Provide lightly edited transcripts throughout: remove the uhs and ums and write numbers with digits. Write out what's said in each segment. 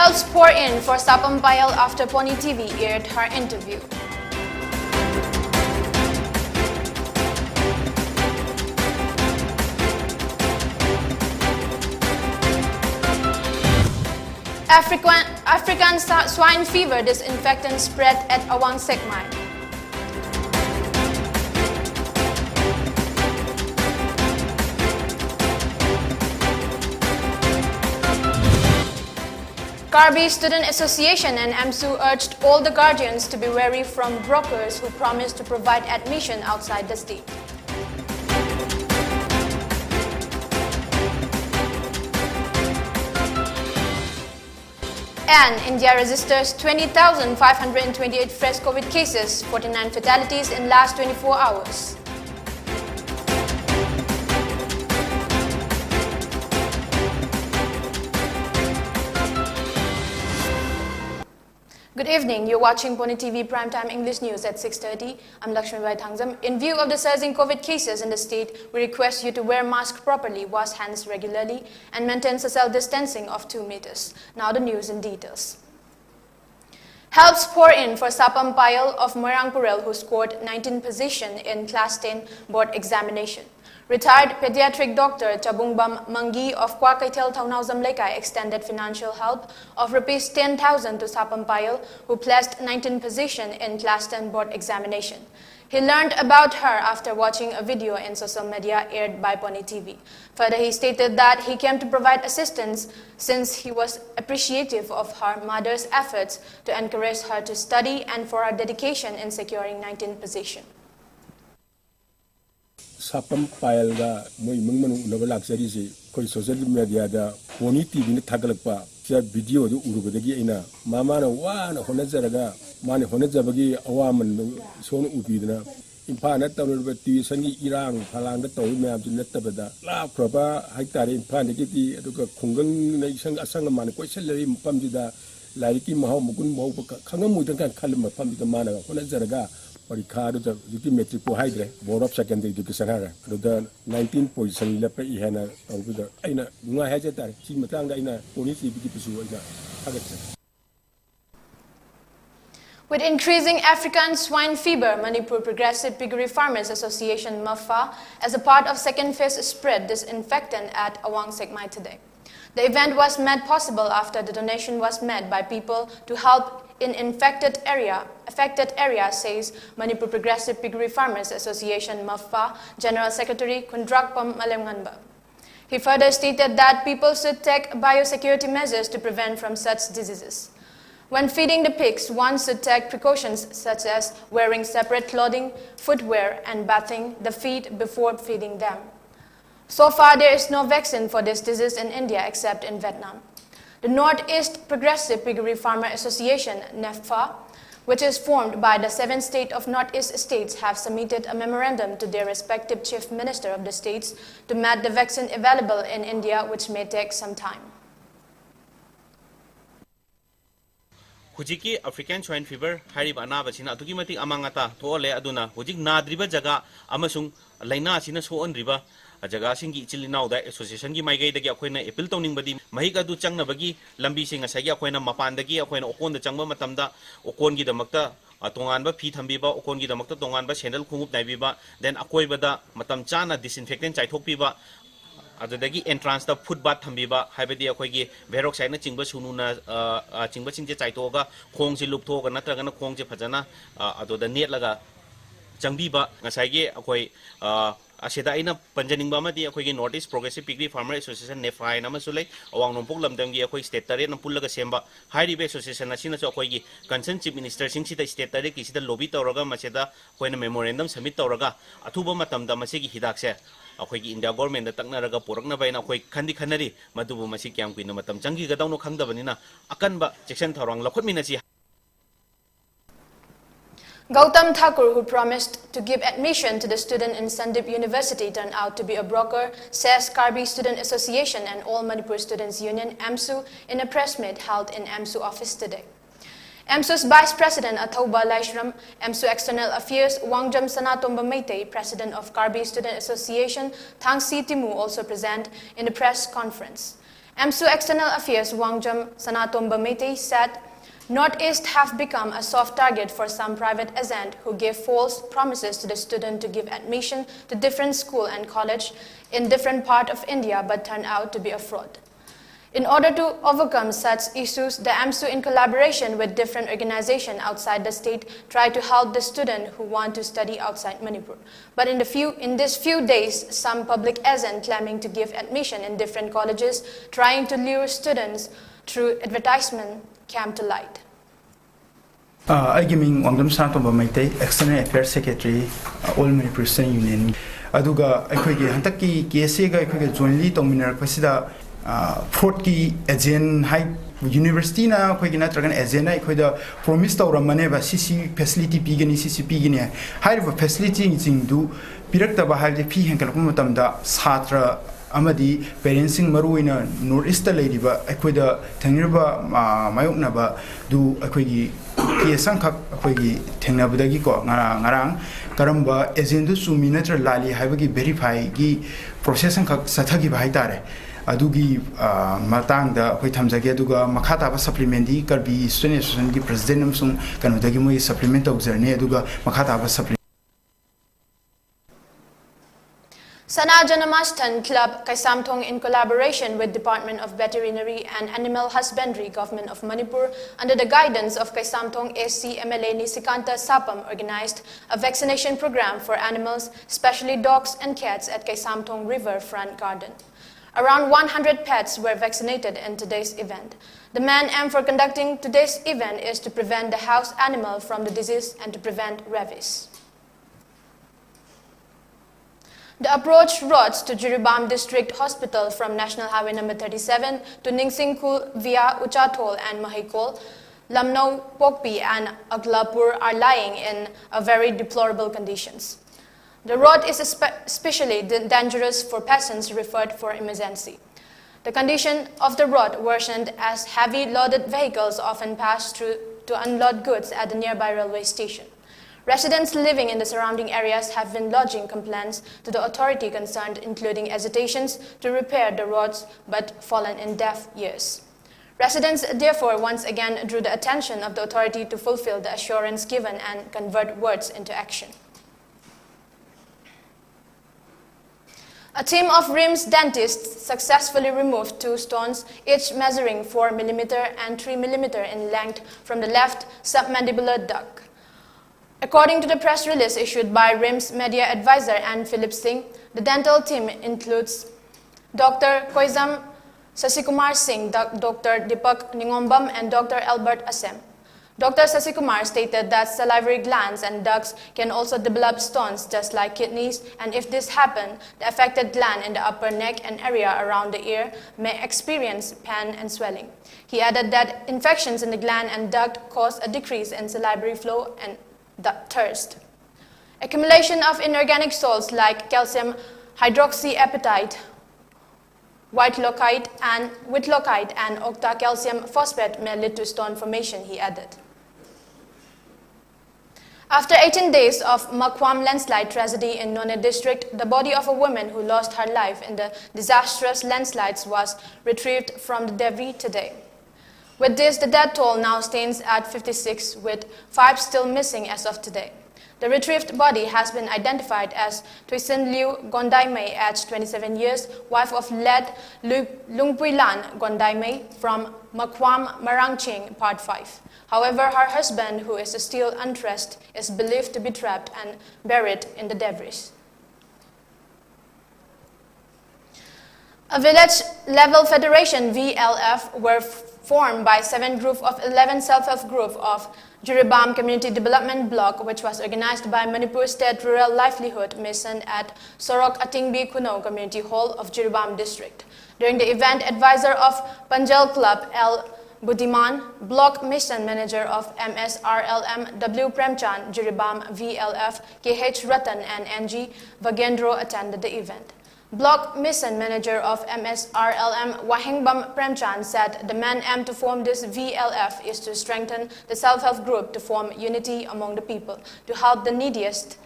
Helps pour in for Sapam Payal after PONYTV aired her interview. African swine fever disinfectant spread at WANGKHEMCHA. Karbi Student Association and AMSU urged all the guardians to be wary from brokers who promise to provide admission outside the state. And India registers 20,528 fresh COVID cases, 49 fatalities in last 24 hours. Good evening. You're watching PONYTV Primetime English News at 6:30. I'm LAKSMIBAI. In view of the surging COVID cases in the state, we request you to wear masks properly, wash hands regularly, and maintain social distancing of 2 meters. Now the news in details. Helps pour in for Sapam Payal of Moirangpurel, who scored 19th position in Class 10 board examination. Retired pediatric doctor Chabungbam Mangi of Kwakaitel Thaunawzam Lekai extended financial help of Rs 10,000 to Sapam Payal, who placed 19th position in Class 10 board examination. He learned about her after watching a video in social media aired by PONYTV. Further, he stated that he came to provide assistance since he was appreciative of her mother's efforts to encourage her to study and for her dedication in securing 19th position. Sapam Payal ga moi mangmanu unaba laksari si koi social media da PONYTV ni thagalakpa sia video du urubadagi aina mama na wana honajaraga mane honajabagi awaman son ubidna impa na tawrba tuition gi irang phalang da tawi mayam jin natabada la proba haitare impa ni ti aduga khungang nei sang asang mane question leri pamjida laiki mahaw mugun maw khangam mudan kan khalma pamjida mana honajaraga Parikha do the metric po hydre board of secondary education hara do 19 position lepa ihana awuda aina nga hajatar si matanga ina PONYTV gi pisu ida hagatsa. With increasing African swine fever, Manipur Progressive Piggery Farmers Association (MAFA) as a part of second phase spread disinfectant at WANGKHEMCHA today. The event was made possible after the donation was made by people to help in affected area, says Manipur Progressive Piggery Farmers Association (MAFA) General Secretary Kundrakpam Malemnganba. He further stated that people should take biosecurity measures to prevent from such diseases. When feeding the pigs, one should take precautions such as wearing separate clothing, footwear, and bathing the feet before feeding them. So far, there is no vaccine for this disease in India except in Vietnam. The Northeast Progressive Piggery Farmer Association (NEFA), which is formed by the 7 states of Northeast states, have submitted a memorandum to their respective chief minister of the states to make the vaccine available in India, which may take some time. Hujiki African swine fever hariba anaba sina atuki mati amangata thole aduna hujik nadriba jaga amasung laina sina soonriba jaga singi chilinau da association gi maigai dagi akoina appeal tawning badi mahika du changna bagi lambi sing asagi akoina mapan dagi akoina okon da changba matamda okon gi damakta tongan ba phi thambi ba okon gi damakta tongan ba sandal khungup naibi ba then akoi bada matam chana disinfectant chaithok pi ba adudagi entrance da food bath thambi ba haibadi akoi gi veroxide na chingba sununa chingba chingje chaitoga khong si luptho ga natraga na khong je phajana adoda net laga changbi ba ngasai gi akoi asida ina panjaning ba madi akoi gi Northeast Progressive Piggery Farmer Association (NEFA) na masulai awang nompok lamdam gi akoi state tare na pullaga semba hairibe association asina cho akoi gi concerned chief minister sing sida state tare ki sida lobby tawraga maseda koina memorandum submit tawraga athuba matam da masigi hidak se akoi gi India government da taknaraga purakna baina akoi khandi khanari madubu masi kyam kuina matam changi ga dawno khangdabanina akanba section tharang lakhotmina si. Gautam Thakur, who promised to give admission to the student in Sandip University, turned out to be a broker, says Karbi Student Association and All Manipur Students Union (AMSU) in a press meet held in AMSU office today. AMSU's Vice President Athauba Laishram, AMSU External Affairs Wangjam Sanatomba Meitei, President of Karbi Student Association Thangsi Timu, also present in the press conference. AMSU External Affairs Wangjam Sanatomba Meitei said, Northeast have become a soft target for some private agent who gave false promises to the student to give admission to different school and college in different part of India but turned out to be a fraud. In order to overcome such issues, the AMSU, in collaboration with different organizations outside the state, try to help the students who want to study outside Manipur. But in these few days, some public agents claiming to give admission in different colleges, trying to lure students through advertisement, came to light. I am Wangghem Sanatomba Meitei, External Affairs Secretary, All Manipur Student Union. Aduga aikoge hantaki KSA ga aikoge jointly tominar pasida fraud ki agent hai university na aikoge natragan agent na aikoida promise tawramane ba CC facility pigani CC pigani hai facility jingdu pirakta ba hai fi henkal matamda satra amadi parentsing maruina northeast ladiba aikoida thangrba mayoknaba du aikogi kesang khak aikogi thengnabadagi ko ngarang karamba agent su minatra lali haibagi verify gi process khak sathagi bai tare adugi matang da akhoi thamjage aduga makhata ba supplement di karbi student association gi president amsung kanodagi moi supplement tawjerne aduga makhata ba supplement Sana Janamastan Club Kaisamthong, in collaboration with Department of Veterinary and Animal Husbandry, Government of Manipur, under the guidance of Kaisamthong SC MLA Nisikanta Sapam, organized a vaccination program for animals, especially dogs and cats, at Kaisamthong Riverfront Garden. Around 100 pets were vaccinated in today's event. The main aim for conducting today's event is to prevent the house animal from the disease and to prevent rabies. The approach roads to Jiribam District Hospital from National Highway number 37 to Ningsingkul via Uchatol and Mahikol, Lamno, Pokpi and Aglapur are lying in a very deplorable conditions. The road is especially dangerous for patients referred for emergency. The condition of the road worsened as heavy loaded vehicles often pass through to unload goods at the nearby railway station. Residents living in the surrounding areas have been lodging complaints to the authority concerned, including hesitations to repair the roads but fallen in deaf ears. Residents therefore once again drew the attention of the authority to fulfill the assurance given and convert words into action. A team of RIMS dentists successfully removed 2 stones, each measuring 4 mm and 3 mm in length, from the left submandibular duct. According to the press release issued by RIMS media advisor Anne Philip Singh, the dental team includes Dr. Koizam Sasikumar Singh, Dr. Deepak Ningombam, and Dr. Albert Asem. Dr. Sasikumar stated that salivary glands and ducts can also develop stones just like kidneys, and if this happens, the affected gland in the upper neck and area around the ear may experience pain and swelling. He added that infections in the gland and duct cause a decrease in salivary flow and thirst. Accumulation of inorganic salts like calcium hydroxyapatite, with locite and octacalcium phosphate may lead to stone formation, he added. After 18 days of Makwam landslide tragedy in None district, the body of a woman who lost her life in the disastrous landslides was retrieved from the debris today. With this, the death toll now stands at 56, with 5 still missing as of today. The retrieved body has been identified as Tuisen Liu Gondaimei, aged 27 years, wife of Led Lungpuilan Gondaimei from Makwam Marangching, Part 5. However, her husband, who is still undressed, is believed to be trapped and buried in the debris. A village-level federation, VLF, were formed by 7 groups of 11 self-help groups of Jiribam Community Development Block, which was organized by Manipur State Rural Livelihood Mission at Sorok Atingbi Kuno Community Hall of Jiribam District. During the event, advisor of Panjal Club, L. Budiman, Block Mission Manager of MSRLM, W. Premchand, Jiribam VLF, KH Ratan, and NG Vagendro attended the event. Block Mission Manager of MSRLM, Wahingbam Premchand, said the main aim to form this VLF is to strengthen the self-help group to form unity among the people, to help the neediest,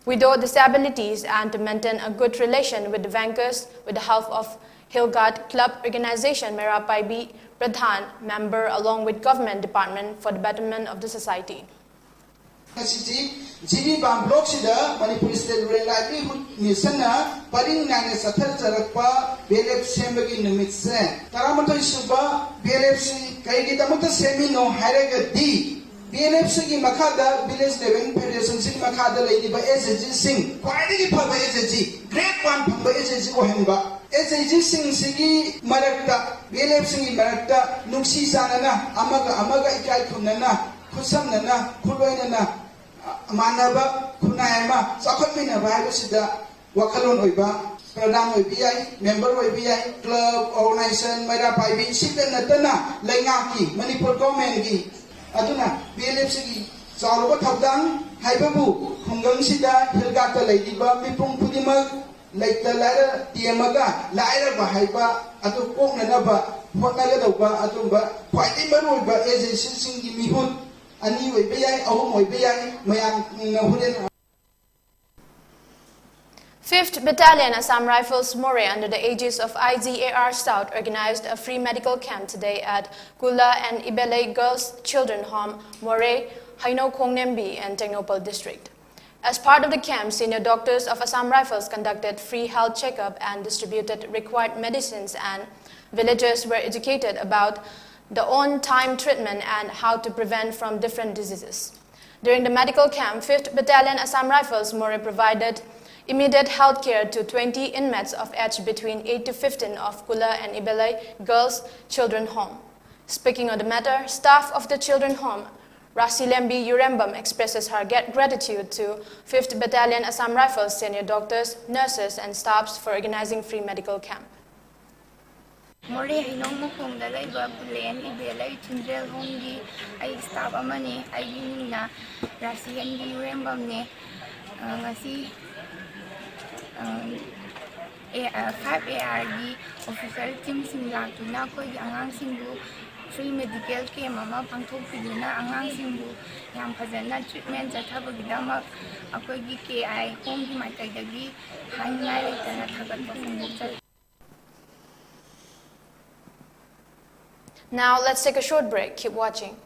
without disabilities, and to maintain a good relation with the bankers with the help of Hillgard Club Organization Merapai B Pradhan, member along with Government Department for the Betterment of the Society. Jiri Bam Block Sida, Manipur State Rural Livelihood Nisana, Paring Nang Sathar Jarakpa, BLF Sembagi Numitse, Taramato Suba, BLF Kaigitamuta Semino, Harega D, BLF Sigi Makada, Village Living Federation Sing Makada Lady by SG Sing, Quality Papa SG, Great One Papa SG Ohemba, SG Sing Sigi Marakta, BLF Sing Marakta, Nuksi Sanana, Amaga Ikai Kunana, Kusamana, Kuloinana. Manaba Kunaima, Sakopina Sida, Wakalon Oiba, Pradam OBI, member OBI, club, organization, Merapai, Sitan Natana, Langaki, Manipur Gomengi, Aduna, BLFC, Salva Tabdang, Hybabu, Hungang Sida, Hilgata Ladiba, Mipung Pudima, like the ladder, Tiamaga, Laira Bahaiba, Atu Ponganaba, Potnagadova, Atumba, Quite Ibaruba, as a singing Mihun. Fifth Battalion Assam Rifles Moray under the aegis of IGAR Stout organized a free medical camp today at Kula and Ibelay Girls Children Home, Moray, Haino Kongnembi and Technopal District. As part of the camp, senior doctors of Assam Rifles conducted free health checkup and distributed required medicines, and villagers were educated about the on-time treatment and how to prevent from different diseases. During the medical camp, 5th Battalion Assam Rifles Moray provided immediate health care to 20 inmates of age between 8 to 15 of Kula and Ibelay Girls Children Home. Speaking on the matter, staff of the Children Home, Rasilembi Urembam, expresses her gratitude to 5th Battalion Assam Rifles senior doctors, nurses and staffs for organizing free medical camp. Moray Hinong Mukong da laiba Pulen Ibelay Children Home gi ay staff amani ay ginina Rasilembi Urembam ne ngasi 5AR gi official team sing laktuna koi angang singbu free medical camp ama pangthokpiduna angang singbu yam phajana treatment chathabagidama akoi gi KI home gi maikaidagi haingai leitana thagatpa phongboksal. Now let's take a short break. Keep watching.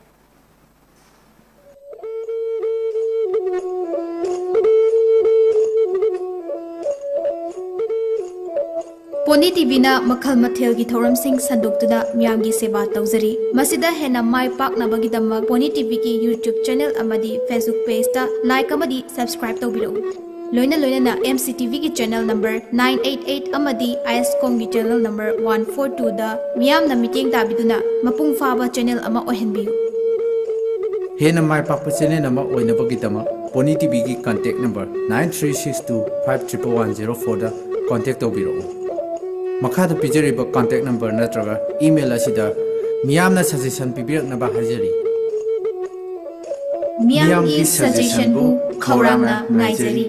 PONYTV na makhal mathel gi thoram sing sandoktuda miyam gi seba tawjari masida hena mai pak na bagidamma PONYTV ki YouTube channel amadi Facebook page ta like amadi subscribe tawbiro loina na MCTV ki channel number 988 amadi ISCOM ki channel number 142 da miyam na meeting tabiduna mapung faba channel ama ohenbiyu hena mai pak channel ama oina bagidamma PONYTV ki contact number 9362511104 da contact tawbiro Makada pijariba contact number natraga email asida miyamna suggestion pibiraknaba hajari miyam gi suggestion bu khaurangna ngaijari.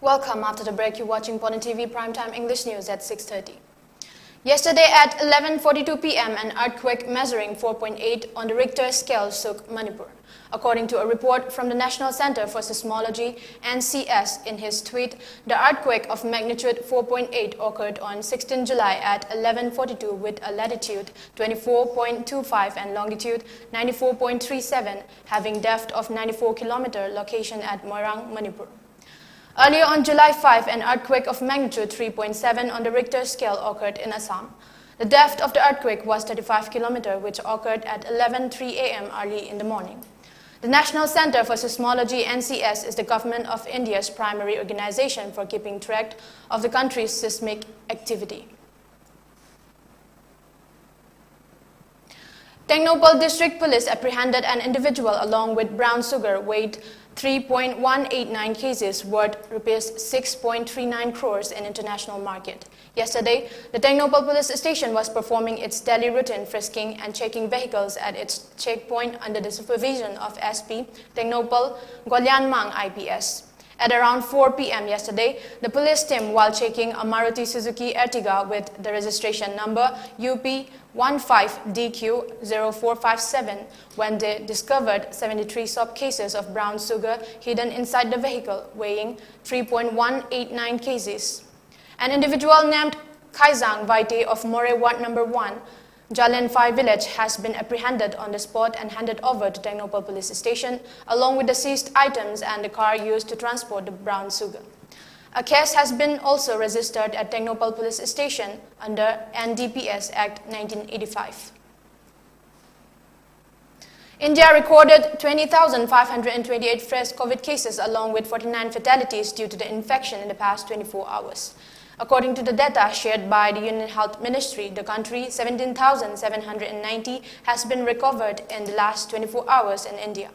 Welcome. After the break, you're watching PONYTV Primetime English News at 6:30. Yesterday at 11:42 p.m., an earthquake measuring 4.8 on the Richter scale shook Manipur. According to a report from the National Center for Seismology, NCS, in his tweet, the earthquake of magnitude 4.8 occurred on 16 July at 11:42 with a latitude 24.25 and longitude 94.37, having depth of 94 km, location at Moirang, Manipur. Earlier on July 5, an earthquake of magnitude 3.7 on the Richter scale occurred in Assam. The depth of the earthquake was 35 km, which occurred at 11:03 a.m. early in the morning. The National Center for Seismology, NCS, is the government of India's primary organization for keeping track of the country's seismic activity. Technopal District Police apprehended an individual along with brown sugar weighed 3.189 kgs worth Rs 6.39 crores in international market. Yesterday, the Technopal Police Station was performing its daily routine frisking and checking vehicles at its checkpoint under the supervision of SP Technopal Golyanmang IPS. At around 4 p.m. yesterday, the police team, while checking a Maruti Suzuki Ertiga with the registration number UP15DQ0457, when they discovered 73 soap cases of brown sugar hidden inside the vehicle, weighing 3.189 kgs. An individual named Kaizang Vaite of More Ward Number 1, Jalen Phai village, has been apprehended on the spot and handed over to Technopole police station, along with the seized items and the car used to transport the brown sugar. A case has been also registered at Technopole police station under NDPS Act 1985. India recorded 20,528 fresh COVID cases along with 49 fatalities due to the infection in the past 24 hours. According to the data shared by the Union Health Ministry, the country 17,790 has been recovered in the last 24 hours in India.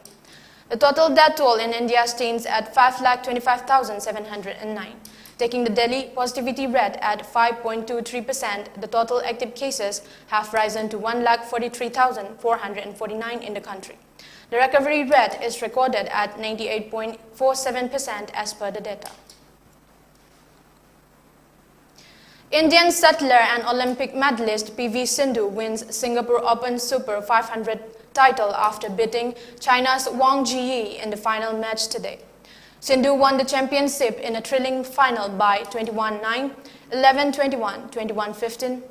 The total death toll in India stands at 5,25,709. Taking the daily positivity rate at 5.23%, the total active cases have risen to 1,43,449 in the country. The recovery rate is recorded at 98.47% as per the data. Indian settler and Olympic medalist PV Sindhu wins Singapore Open Super 500 title after beating China's Wang Jiyi in the final match today. Sindhu won the championship in a thrilling final by 21-9, 11-21, 21-15.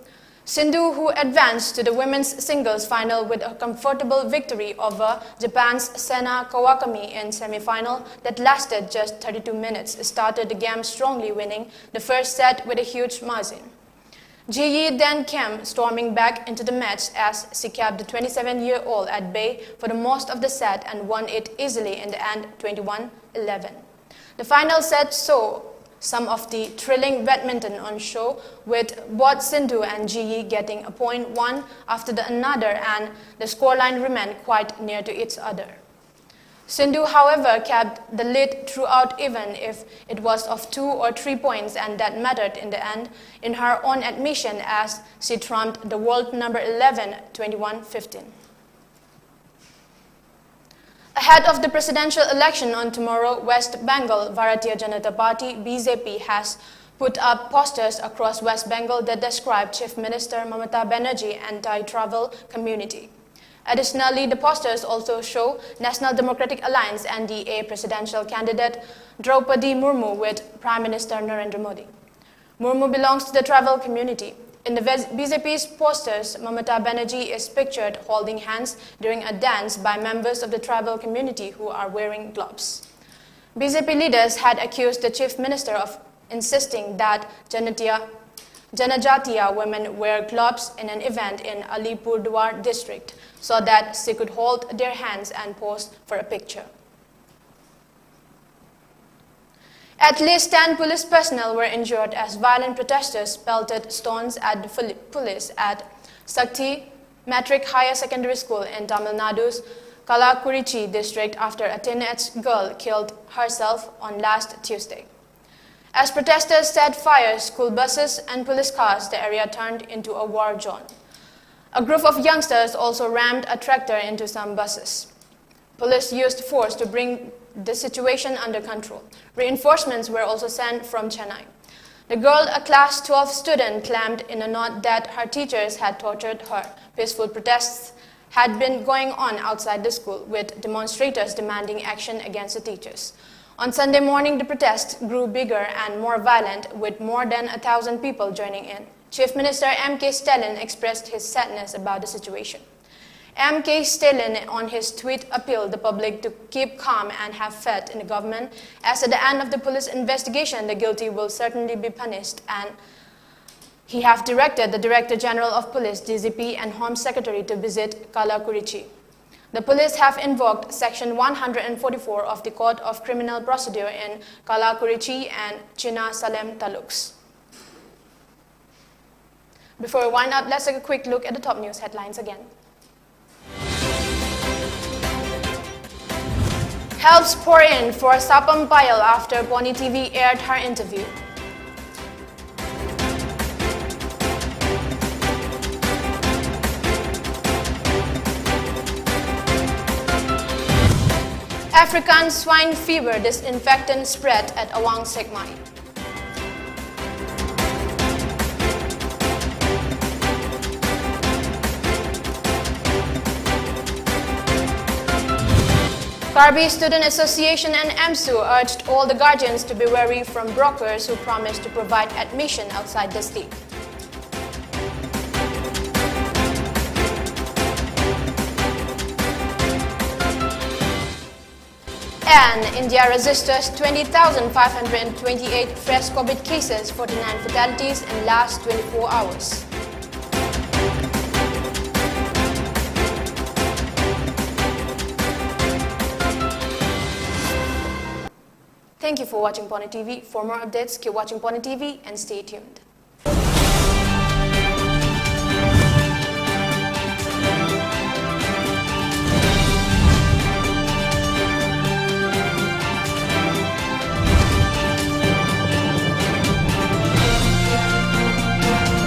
Sindhu, who advanced to the women's singles final with a comfortable victory over Japan's Sena Kawakami in semi-final that lasted just 32 minutes, started the game strongly, winning the first set with a huge margin. Jiyi then came storming back into the match as she kept the 27-year-old at bay for the most of the set and won it easily in the end, 21-11. The final set saw some of the thrilling badminton on show, with both Sindhu and Jiyi getting a point one after the another, and the scoreline remained quite near to each other. Sindhu, however, kept the lead throughout, even if it was of 2 or 3 points, and that mattered in the end, in her own admission, as she trumped the world number 11, 21-15. Ahead of the presidential election on tomorrow, West Bengal Bharatiya Janata Party (BJP) has put up posters across West Bengal that describe Chief Minister Mamata Banerjee's anti-travel community. Additionally, the posters also show National Democratic Alliance (NDA) presidential candidate Draupadi Murmu with Prime Minister Narendra Modi. Murmu belongs to the travel community. In the BJP's posters, Mamata Banerjee is pictured holding hands during a dance by members of the tribal community who are wearing gloves. BJP leaders had accused the chief minister of insisting that Janajatiya women wear gloves in an event in Alipurduar district so that she could hold their hands and pose for a picture. At least 10 police personnel were injured as violent protesters pelted stones at the police at Sakti Matric Higher Secondary School in Tamil Nadu's Kallakurichi district after a teenage girl killed herself on last Tuesday. As protesters set fire school buses and police cars, the area turned into a war zone. A group of youngsters also rammed a tractor into some buses. Police used force to bring the situation under control. Reinforcements were also sent from Chennai. The girl, a class 12 student, claimed in a note that her teachers had tortured her. Peaceful protests had been going on outside the school, with demonstrators demanding action against the teachers. On Sunday morning, the protests grew bigger and more violent, with more than 1,000 people joining in. Chief Minister M.K. Stalin expressed his sadness about the situation. M.K. Stalin, on his tweet, appealed the public to keep calm and have faith in the government, as at the end of the police investigation, the guilty will certainly be punished, and he have directed the Director General of Police, DGP, and Home Secretary to visit Kallakurichi. The police have invoked Section 144 of the Code of Criminal Procedure in Kallakurichi and China Salem taluks. Before we wind up, let's take a quick look at the top news headlines again. Helps pour in for Sapam Payal after PONYTV aired her interview. African swine fever disinfectant spread at WANGKHEMCHA. Karbi Student Association and AMSU urged all the guardians to be wary from brokers who promise to provide admission outside the state. And India registers 20,528 fresh COVID cases, 49 fatalities in last 24 hours. Thank you for watching PONYTV. For more updates, keep watching PONYTV and stay tuned.